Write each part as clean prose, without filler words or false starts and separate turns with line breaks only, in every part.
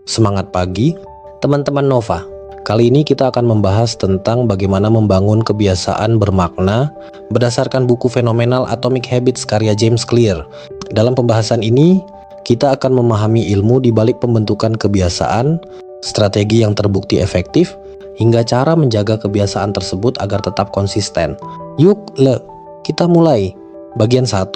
Semangat pagi, teman-teman Nova. Kali ini kita akan membahas tentang bagaimana membangun kebiasaan bermakna berdasarkan buku fenomenal Atomic Habits karya James Clear. Dalam pembahasan ini, kita akan memahami ilmu di balik pembentukan kebiasaan, strategi yang terbukti efektif, hingga cara menjaga kebiasaan tersebut agar tetap konsisten. Yuk, kita mulai. Bagian 1,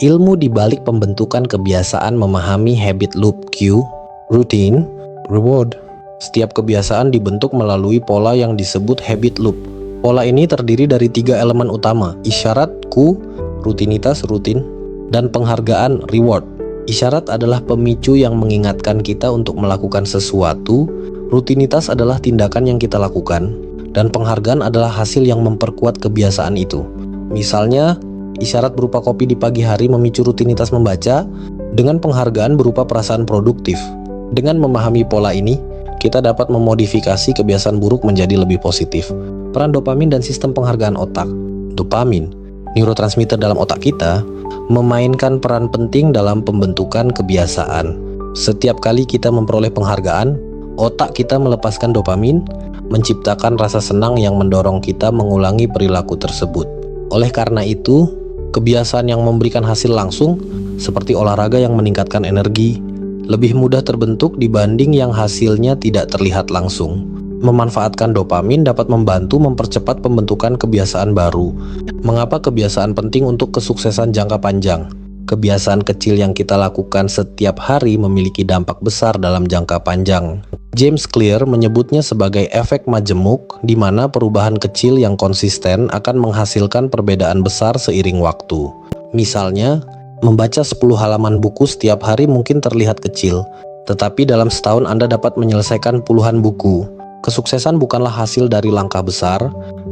ilmu di balik pembentukan kebiasaan memahami habit loop Q. Routine, reward. Setiap kebiasaan dibentuk melalui pola yang disebut habit loop. Pola ini terdiri dari 3 elemen utama, isyarat, Q, rutinitas, rutin, dan penghargaan, reward. Isyarat adalah pemicu yang mengingatkan kita untuk melakukan sesuatu, rutinitas adalah tindakan yang kita lakukan, dan penghargaan adalah hasil yang memperkuat kebiasaan itu. Misalnya, isyarat berupa kopi di pagi hari memicu rutinitas membaca, dengan penghargaan berupa perasaan produktif. Dengan memahami pola ini, kita dapat memodifikasi kebiasaan buruk menjadi lebih positif. Peran dopamin dan sistem penghargaan otak. Dopamin, neurotransmitter dalam otak kita, memainkan peran penting dalam pembentukan kebiasaan. Setiap kali kita memperoleh penghargaan, otak kita melepaskan dopamin, menciptakan rasa senang yang mendorong kita mengulangi perilaku tersebut. Oleh karena itu, kebiasaan yang memberikan hasil langsung, seperti olahraga yang meningkatkan energi, lebih mudah terbentuk dibanding yang hasilnya tidak terlihat langsung. Memanfaatkan dopamin dapat membantu mempercepat pembentukan kebiasaan baru. Mengapa kebiasaan penting untuk kesuksesan jangka panjang? Kebiasaan kecil yang kita lakukan setiap hari memiliki dampak besar dalam jangka panjang. James Clear menyebutnya sebagai efek majemuk, di mana perubahan kecil yang konsisten akan menghasilkan perbedaan besar seiring waktu. Misalnya, membaca 10 halaman buku setiap hari mungkin terlihat kecil, tetapi dalam setahun Anda dapat menyelesaikan puluhan buku. Kesuksesan bukanlah hasil dari langkah besar,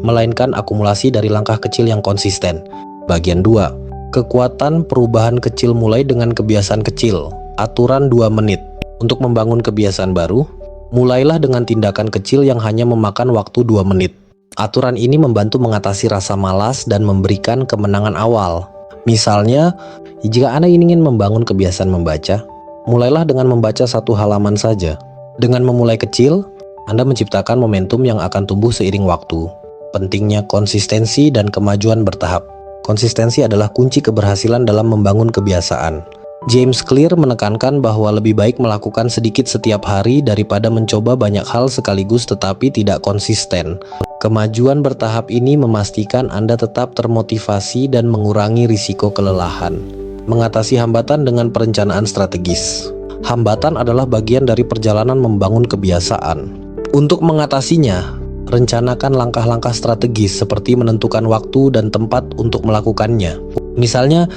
melainkan akumulasi dari langkah kecil yang konsisten. Bagian 2. Kekuatan perubahan kecil mulai dengan kebiasaan kecil. Aturan 2 menit. Untuk membangun kebiasaan baru, mulailah dengan tindakan kecil yang hanya memakan waktu 2 menit. Aturan ini membantu mengatasi rasa malas dan memberikan kemenangan awal. Misalnya, jika Anda ingin membangun kebiasaan membaca, mulailah dengan membaca 1 halaman saja. Dengan memulai kecil, Anda menciptakan momentum yang akan tumbuh seiring waktu. Pentingnya konsistensi dan kemajuan bertahap. Konsistensi adalah kunci keberhasilan dalam membangun kebiasaan. James Clear menekankan bahwa lebih baik melakukan sedikit setiap hari daripada mencoba banyak hal sekaligus tetapi tidak konsisten. Kemajuan bertahap ini memastikan Anda tetap termotivasi dan mengurangi risiko kelelahan. Mengatasi hambatan dengan perencanaan strategis. Hambatan adalah bagian dari perjalanan membangun kebiasaan. Untuk mengatasinya, rencanakan langkah-langkah strategis seperti menentukan waktu dan tempat untuk melakukannya. Misalnya,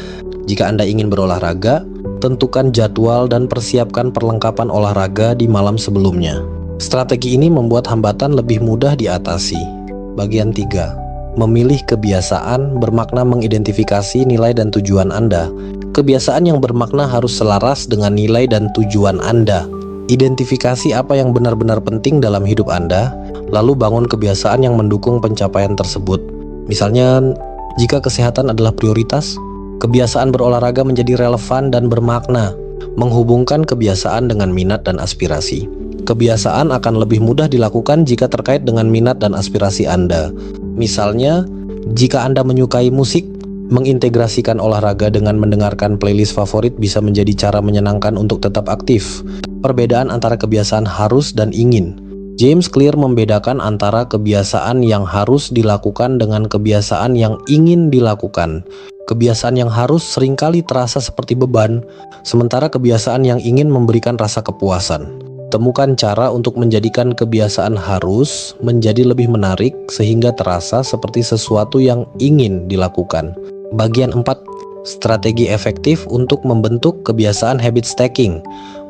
jika Anda ingin berolahraga, tentukan jadwal dan persiapkan perlengkapan olahraga di malam sebelumnya. Strategi ini membuat hambatan lebih mudah diatasi. Bagian 3. Memilih kebiasaan bermakna mengidentifikasi nilai dan tujuan Anda. Kebiasaan yang bermakna harus selaras dengan nilai dan tujuan Anda. Identifikasi apa yang benar-benar penting dalam hidup Anda, lalu bangun kebiasaan yang mendukung pencapaian tersebut. Misalnya, jika kesehatan adalah prioritas, kebiasaan berolahraga menjadi relevan dan bermakna, menghubungkan kebiasaan dengan minat dan aspirasi. Kebiasaan akan lebih mudah dilakukan jika terkait dengan minat dan aspirasi Anda. Misalnya, jika Anda menyukai musik, mengintegrasikan olahraga dengan mendengarkan playlist favorit bisa menjadi cara menyenangkan untuk tetap aktif. Perbedaan antara kebiasaan harus dan ingin. James Clear membedakan antara kebiasaan yang harus dilakukan dengan kebiasaan yang ingin dilakukan. Kebiasaan yang harus seringkali terasa seperti beban, sementara kebiasaan yang ingin memberikan rasa kepuasan. Temukan cara untuk menjadikan kebiasaan harus menjadi lebih menarik sehingga terasa seperti sesuatu yang ingin dilakukan. Bagian 4. Strategi efektif untuk membentuk kebiasaan habit stacking.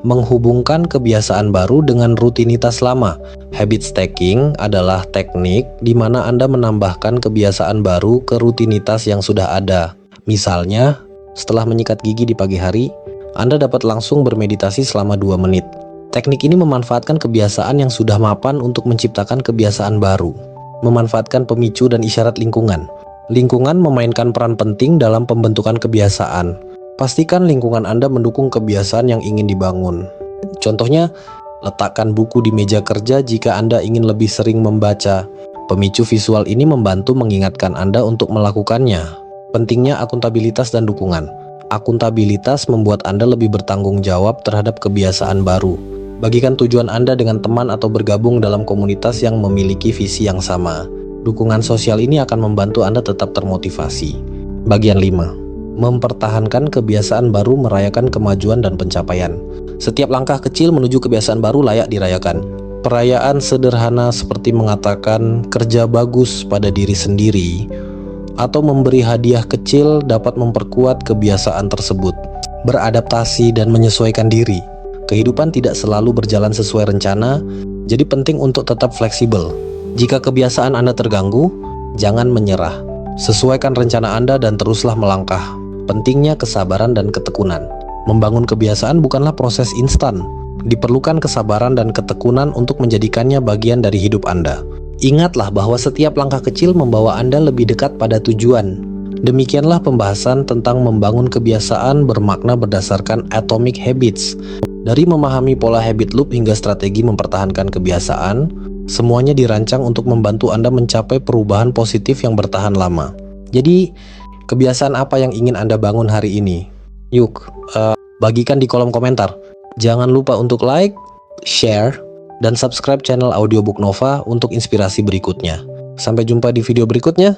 Menghubungkan kebiasaan baru dengan rutinitas lama. Habit stacking adalah teknik di mana Anda menambahkan kebiasaan baru ke rutinitas yang sudah ada. Misalnya, setelah menyikat gigi di pagi hari, Anda dapat langsung bermeditasi selama 2 menit. Teknik ini memanfaatkan kebiasaan yang sudah mapan untuk menciptakan kebiasaan baru. Memanfaatkan pemicu dan isyarat lingkungan. Lingkungan memainkan peran penting dalam pembentukan kebiasaan. Pastikan lingkungan Anda mendukung kebiasaan yang ingin dibangun. Contohnya, Letakkan buku di meja kerja jika Anda ingin lebih sering membaca. Pemicu visual ini membantu mengingatkan Anda untuk melakukannya. Pentingnya akuntabilitas dan dukungan. Akuntabilitas membuat Anda lebih bertanggung jawab terhadap kebiasaan baru. Bagikan tujuan Anda dengan teman atau bergabung dalam komunitas yang memiliki visi yang sama. Dukungan sosial ini akan membantu Anda tetap termotivasi. Bagian 5. Mempertahankan kebiasaan baru merayakan kemajuan dan pencapaian. Setiap langkah kecil menuju kebiasaan baru layak dirayakan. Perayaan sederhana seperti mengatakan kerja bagus pada diri sendiri atau memberi hadiah kecil dapat memperkuat kebiasaan tersebut. Beradaptasi dan menyesuaikan diri. Kehidupan tidak selalu berjalan sesuai rencana, jadi penting untuk tetap fleksibel. Jika kebiasaan Anda terganggu, jangan menyerah. Sesuaikan rencana Anda dan teruslah melangkah. Pentingnya kesabaran dan ketekunan. Membangun kebiasaan bukanlah proses instan. Diperlukan kesabaran dan ketekunan untuk menjadikannya bagian dari hidup Anda. Ingatlah bahwa setiap langkah kecil membawa Anda lebih dekat pada tujuan. Demikianlah pembahasan tentang membangun kebiasaan bermakna berdasarkan Atomic Habits. Dari memahami pola habit loop hingga strategi mempertahankan kebiasaan, semuanya dirancang untuk membantu Anda mencapai perubahan positif yang bertahan lama. Jadi, kebiasaan apa yang ingin Anda bangun hari ini? Yuk, bagikan di kolom komentar. Jangan lupa untuk like, share, dan subscribe channel Audiobook Nova untuk inspirasi berikutnya. Sampai jumpa di video berikutnya.